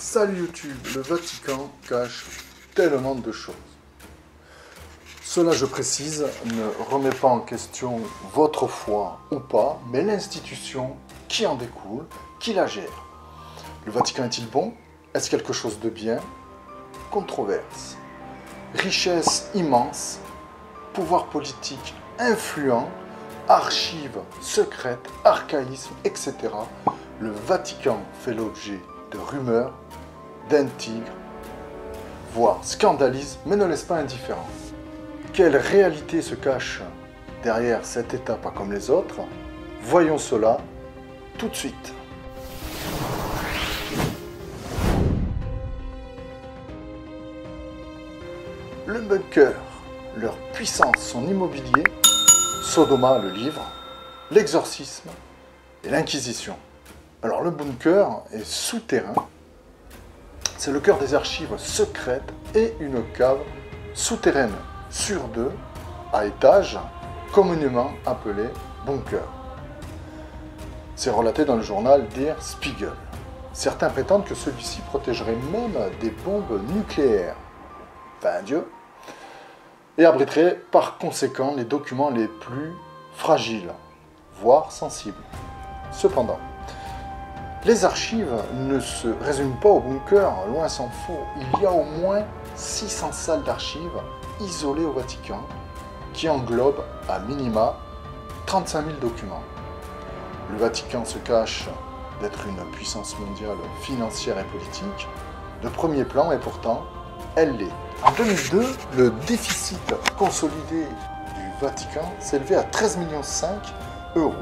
Salut YouTube, le Vatican cache tellement de choses. Cela, je précise, ne remet pas en question votre foi ou pas, mais l'institution qui en découle, qui la gère. Le Vatican est-il bon? Est-ce quelque chose de bien? Controverse. Richesse immense, pouvoir politique influent, archives secrètes, archaïsme, etc. Le Vatican fait l'objet de rumeurs, d'intrigues, voire scandalise, mais ne laisse pas indifférent. Quelle réalité se cache derrière cet État pas comme les autres? Voyons cela tout de suite. Le bunker, leur puissance, son immobilier, Sodoma, le livre, l'exorcisme et l'inquisition. Alors le bunker est souterrain, c'est le cœur des archives secrètes et une cave souterraine sur deux, à étage, communément appelée bunker. C'est relaté dans le journal Der Spiegel. Certains prétendent que celui-ci protégerait même des bombes nucléaires. Enfin, Dieu. Et abriterait par conséquent les documents les plus fragiles, voire sensibles. Cependant, les archives ne se résument pas au bunker, loin s'en faut. Il y a au moins 600 salles d'archives isolées au Vatican, qui englobent à minima 35 000 documents. Le Vatican se cache d'être une puissance mondiale financière et politique de premier plan, et pourtant, elle l'est. En 2002, le déficit consolidé du Vatican s'élevait à 13,5 millions d'euros.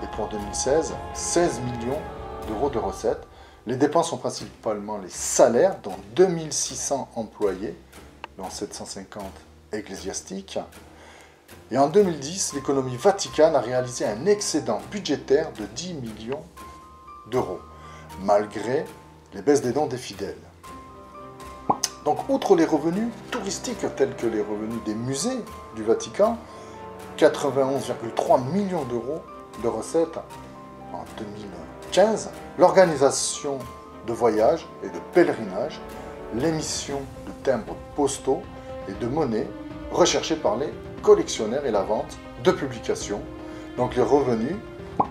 Et pour 2016, 16 millions d'euros de recettes. Les dépenses sont principalement les salaires, dont 2600 employés, dont 750 ecclésiastiques. Et en 2010, l'économie vaticane a réalisé un excédent budgétaire de 10 millions d'euros, malgré les baisses des dons des fidèles. Donc, outre les revenus touristiques tels que les revenus des musées du Vatican, 91,3 millions d'euros de recettes en 2015, l'organisation de voyages et de pèlerinages, l'émission de timbres postaux et de monnaies recherchées par les collectionneurs et la vente de publications. Donc les revenus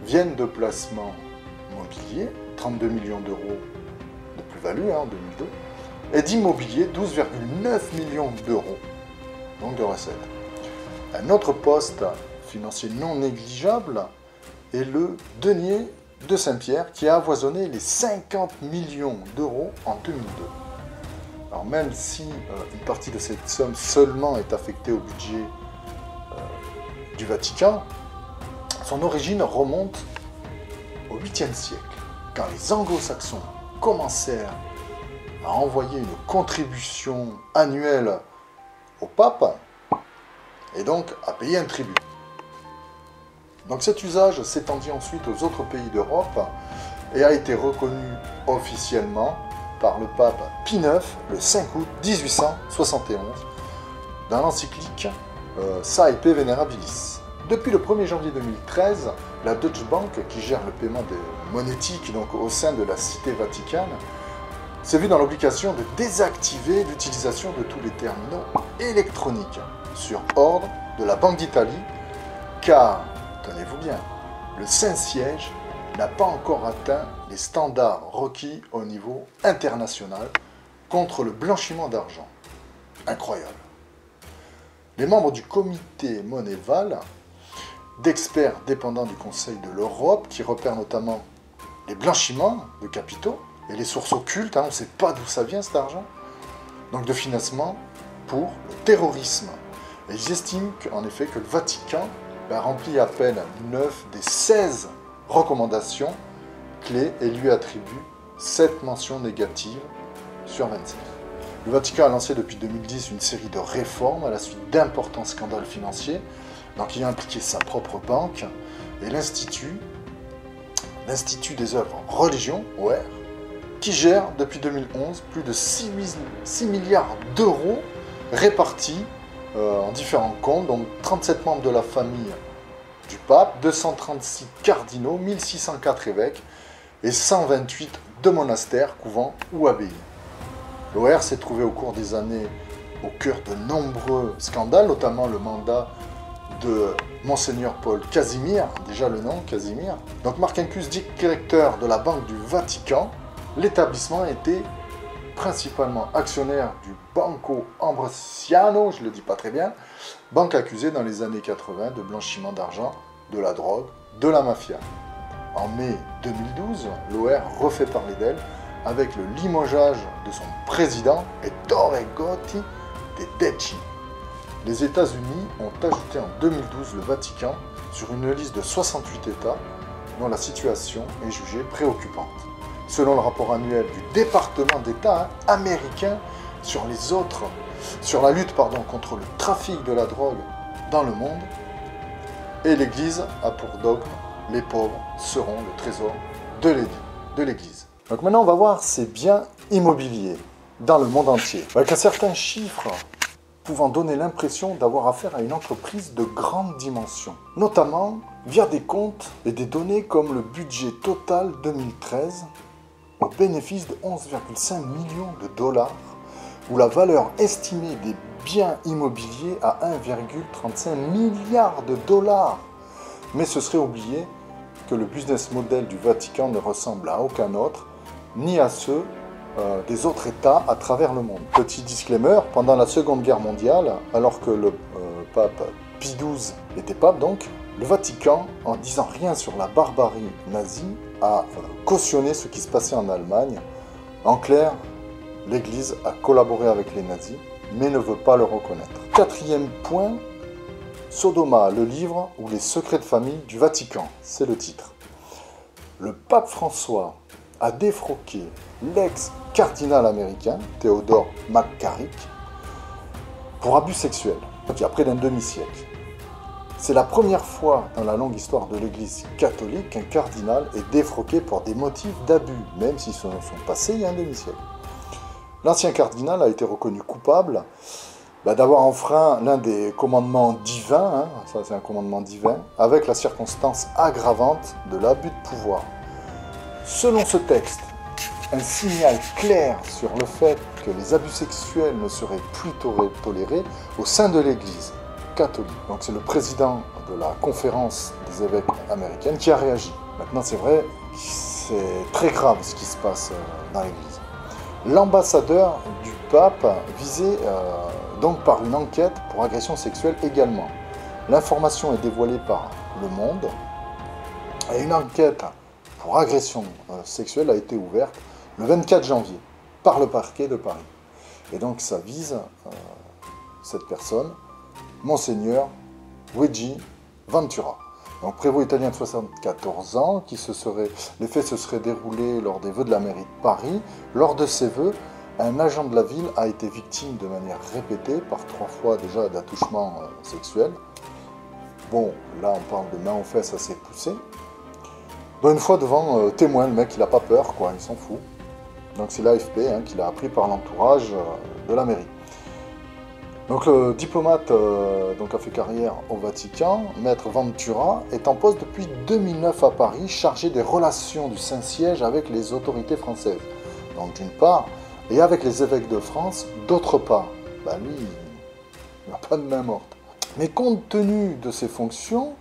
viennent de placements mobiliers, 32 millions d'euros de plus-value en 2002, et d'immobilier, 12,9 millions d'euros, donc de recettes. Un autre poste financier non négligeable est le denier de Saint-Pierre, qui a avoisonné les 50 millions d'euros en 2002. Alors même si une partie de cette somme seulement est affectée au budget du Vatican, son origine remonte au 8e siècle, quand les anglo-saxons commencèrent à envoyer une contribution annuelle au pape, et donc à payer un tribut. Donc cet usage s'étendit ensuite aux autres pays d'Europe et a été reconnu officiellement par le pape Pie IX le 5 août 1871 dans l'encyclique Saepe Venerabilis. Depuis le 1er janvier 2013, la Deutsche Bank, qui gère le paiement des monétiques donc au sein de la cité vaticane, s'est vue dans l'obligation de désactiver l'utilisation de tous les terminaux électroniques sur ordre de la Banque d'Italie, car, tenez-vous bien, le Saint-Siège n'a pas encore atteint les standards requis au niveau international contre le blanchiment d'argent. Incroyable. Les membres du comité Monneval, d'experts dépendants du Conseil de l'Europe, qui repèrent notamment les blanchiments de capitaux et les sources occultes, on ne sait pas d'où ça vient cet argent, donc de financement pour le terrorisme. Et ils estiment en effet que le Vatican remplit à peine 9 des 16 recommandations clés et lui attribue 7 mentions négatives sur 27. Le Vatican a lancé depuis 2010 une série de réformes à la suite d'importants scandales financiers, donc il a impliqué sa propre banque et l'Institut des œuvres religion, OR, qui gère depuis 2011 plus de 6 milliards d'euros répartis en différents comptes, donc 37 membres de la famille du pape, 236 cardinaux, 1604 évêques et 128 de monastères, couvents ou abbayes. L'OR s'est trouvé au cours des années au cœur de nombreux scandales, notamment le mandat de Monseigneur Paul Casimir, déjà le nom, Casimir. Donc Marc Incus, directeur de la Banque du Vatican, l'établissement était principalement actionnaire du Banco Ambrosiano, je ne le dis pas très bien, banque accusée dans les années 80 de blanchiment d'argent, de la drogue, de la mafia. En mai 2012, l'OR refait parler d'elle avec le limogeage de son président Ettore Gotti de Decci. Les États-Unis ont ajouté en 2012 le Vatican sur une liste de 68 États dont la situation est jugée préoccupante. Selon le rapport annuel du département d'État américain sur la lutte contre le trafic de la drogue dans le monde, et l'Église a pour dogme « Les pauvres seront le trésor de l'Église ». Donc maintenant, on va voir ces biens immobiliers dans le monde entier. Avec un certain chiffre pouvant donner l'impression d'avoir affaire à une entreprise de grande dimension, notamment via des comptes et des données comme le budget total 2013 au bénéfice de 11,5 millions de dollars, ou la valeur estimée des biens immobiliers à 1,35 milliard de dollars. Mais ce serait oublier que le business model du Vatican ne ressemble à aucun autre, ni à ceux des autres États à travers le monde. Petit disclaimer, pendant la Seconde Guerre mondiale, alors que le pape Pie XII était pape donc, le Vatican, en disant rien sur la barbarie nazie, a cautionné ce qui se passait en Allemagne. En clair, l'Église a collaboré avec les nazis, mais ne veut pas le reconnaître. Quatrième point, Sodoma, le livre ou les secrets de famille du Vatican, c'est le titre. Le pape François a défroqué l'ex-cardinal américain, Theodore McCarrick, pour abus sexuels, il y a près d'un demi-siècle. C'est la première fois dans la longue histoire de l'Église catholique qu'un cardinal est défroqué pour des motifs d'abus, même s'ils se sont passés il y a un demi-siècle. L'ancien cardinal a été reconnu coupable d'avoir enfreint l'un des commandements divins, ça c'est un commandement divin, avec la circonstance aggravante de l'abus de pouvoir. Selon ce texte, un signal clair sur le fait que les abus sexuels ne seraient plus tolérés au sein de l'Église catholique. Donc c'est le président de la conférence des évêques américaine qui a réagi. Maintenant c'est vrai, c'est très grave ce qui se passe dans l'Église. L'ambassadeur du pape visé donc par une enquête pour agression sexuelle également. L'information est dévoilée par Le Monde et une enquête pour agression sexuelle a été ouverte le 24 janvier par le parquet de Paris. Et donc ça vise cette personne, Monseigneur Luigi Ventura. Donc prévôt italien de 74 ans, les faits se seraient déroulés lors des vœux de la mairie de Paris. Lors de ces vœux, un agent de la ville a été victime de manière répétée, par 3 fois déjà, d'attouchements sexuels. Bon, là on parle de main aux fesses assez poussées. Donc une fois devant témoin, le mec il n'a pas peur, quoi, il s'en fout. Donc c'est l'AFP qui l'a appris par l'entourage de la mairie. Donc le diplomate a fait carrière au Vatican, Maître Ventura, est en poste depuis 2009 à Paris, chargé des relations du Saint-Siège avec les autorités françaises. Donc d'une part, et avec les évêques de France, d'autre part. Lui, il n'a pas de main morte. Mais compte tenu de ses fonctions,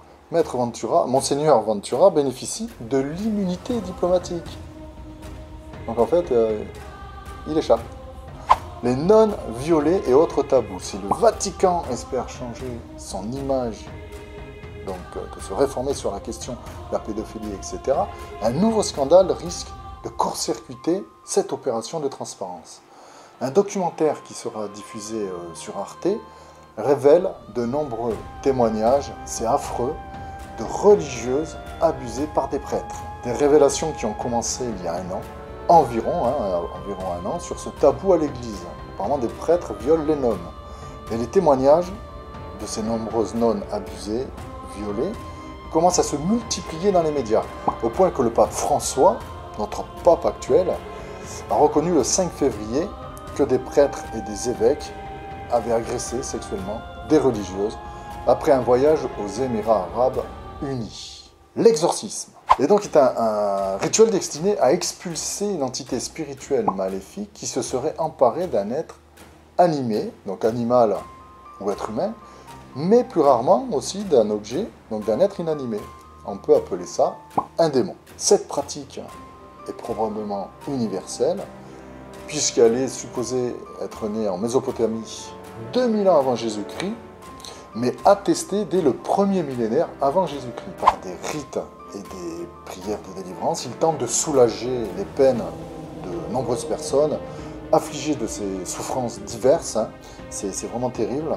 Monseigneur Ventura bénéficie de l'immunité diplomatique. Donc en fait, il échappe. Les nonnes violées et autres tabous. Si le Vatican espère changer son image, donc de se réformer sur la question de la pédophilie, etc., un nouveau scandale risque de court-circuiter cette opération de transparence. Un documentaire qui sera diffusé sur Arte révèle de nombreux témoignages, c'est affreux, de religieuses abusées par des prêtres. Des révélations qui ont commencé il y a un an, environ un an, sur ce tabou à l'église. Apparemment, des prêtres violent les nonnes. Et les témoignages de ces nombreuses nonnes abusées, violées, commencent à se multiplier dans les médias, au point que le pape François, notre pape actuel, a reconnu le 5 février que des prêtres et des évêques avaient agressé sexuellement des religieuses après un voyage aux Émirats arabes unis. L'exorcisme. Et donc, c'est un rituel destiné à expulser une entité spirituelle maléfique qui se serait emparée d'un être animé, donc animal ou être humain, mais plus rarement aussi d'un objet, donc d'un être inanimé. On peut appeler ça un démon. Cette pratique est probablement universelle, puisqu'elle est supposée être née en Mésopotamie 2000 ans avant Jésus-Christ, mais attestée dès le premier millénaire avant Jésus-Christ. Par des rites et des prières de délivrance, il tente de soulager les peines de nombreuses personnes affligées de ces souffrances diverses. C'est vraiment terrible,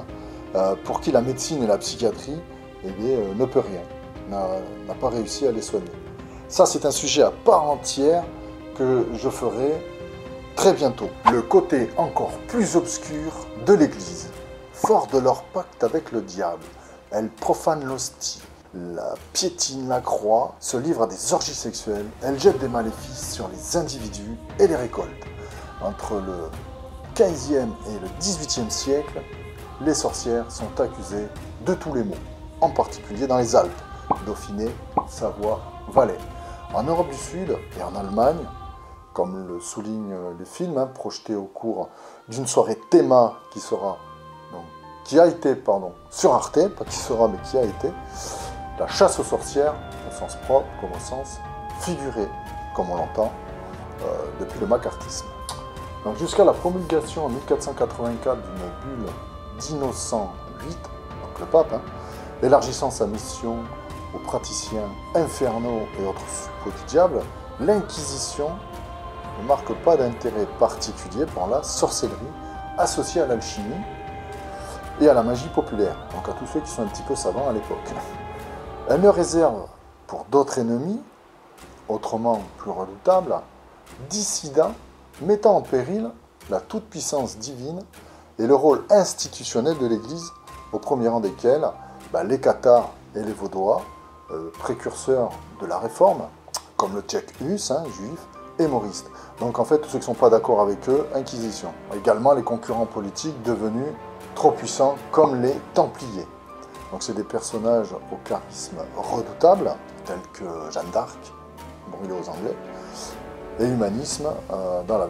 pour qui la médecine et la psychiatrie ne peut rien, n'a pas réussi à les soigner. Ça, c'est un sujet à part entière que je ferai très bientôt. Le côté encore plus obscur de l'Église. Fort de leur pacte avec le diable, elle profane l'hostie, la piétine la croix, se livre à des orgies sexuelles, elle jette des maléfices sur les individus et les récolte. Entre le 15e et le 18e siècle, les sorcières sont accusées de tous les maux, en particulier dans les Alpes, Dauphiné, Savoie, Valais. En Europe du Sud et en Allemagne, comme le soulignent les films projetés au cours d'une soirée théma qui a été sur Arte, pas qui sera mais qui a été, la chasse aux sorcières, au sens propre comme au sens figuré, comme on l'entend depuis le macartisme. Donc jusqu'à la promulgation en 1484 d'une bulle d'Innocent VIII, donc le pape, élargissant sa mission aux praticiens infernaux et autres suppôts du diable, l'Inquisition ne marque pas d'intérêt particulier pour la sorcellerie associée à l'alchimie et à la magie populaire, donc à tous ceux qui sont un petit peu savants à l'époque. Elle ne réserve pour d'autres ennemis, autrement plus redoutables, dissidents, mettant en péril la toute-puissance divine et le rôle institutionnel de l'Église, au premier rang desquels les cathares et les vaudois, précurseurs de la Réforme, comme le Tchèque Hus, juif, et mauriste. Donc en fait, tous ceux qui ne sont pas d'accord avec eux, Inquisition. Également les concurrents politiques devenus trop puissants, comme les Templiers. Donc c'est des personnages au charisme redoutable, tels que Jeanne d'Arc, brûlée aux Anglais, et humanisme dans la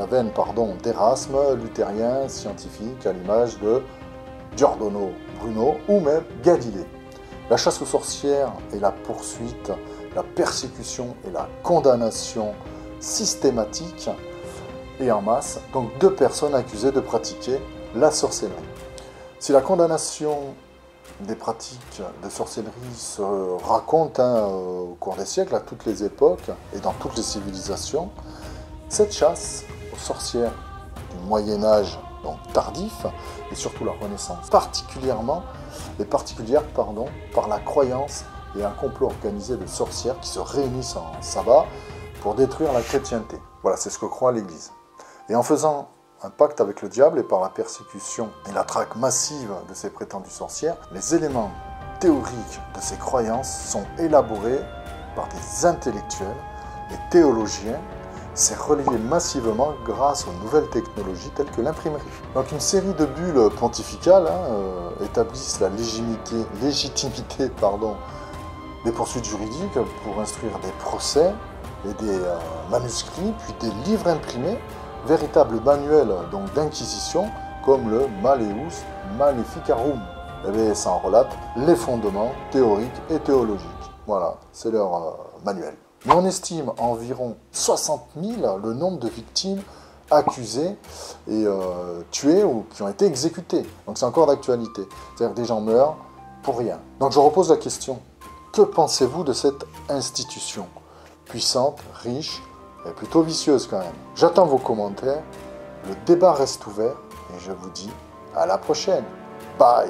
veine d'Erasme, luthérien, scientifique, à l'image de Giordano Bruno ou même Galilée. La chasse aux sorcières et la poursuite, la persécution et la condamnation systématique et en masse, donc de personnes accusées de pratiquer la sorcellerie. Si la condamnation des pratiques de sorcellerie se raconte au cours des siècles, à toutes les époques et dans toutes les civilisations, cette chasse aux sorcières du Moyen-Âge donc tardif, et surtout la Renaissance, particulière par la croyance et un complot organisé de sorcières qui se réunissent en sabbat pour détruire la chrétienté. Voilà, c'est ce que croit l'Église. Et en faisant un pacte avec le diable et par la persécution et la traque massive de ces prétendues sorcières, les éléments théoriques de ces croyances sont élaborés par des intellectuels et théologiens. C'est relayé massivement grâce aux nouvelles technologies telles que l'imprimerie. Donc une série de bulles pontificales établissent la légitimité des poursuites juridiques pour instruire des procès et des manuscrits, puis des livres imprimés, véritables manuels d'inquisition comme le Malleus Maleficarum. Et ça en relate les fondements théoriques et théologiques. Voilà, c'est leur manuel. Mais on estime environ 60 000 le nombre de victimes accusées et tuées ou qui ont été exécutées. Donc c'est encore d'actualité. C'est-à-dire que des gens meurent pour rien. Donc je repose la question. Que pensez-vous de cette institution? Puissante, riche et plutôt vicieuse quand même. J'attends vos commentaires. Le débat reste ouvert et je vous dis à la prochaine. Bye!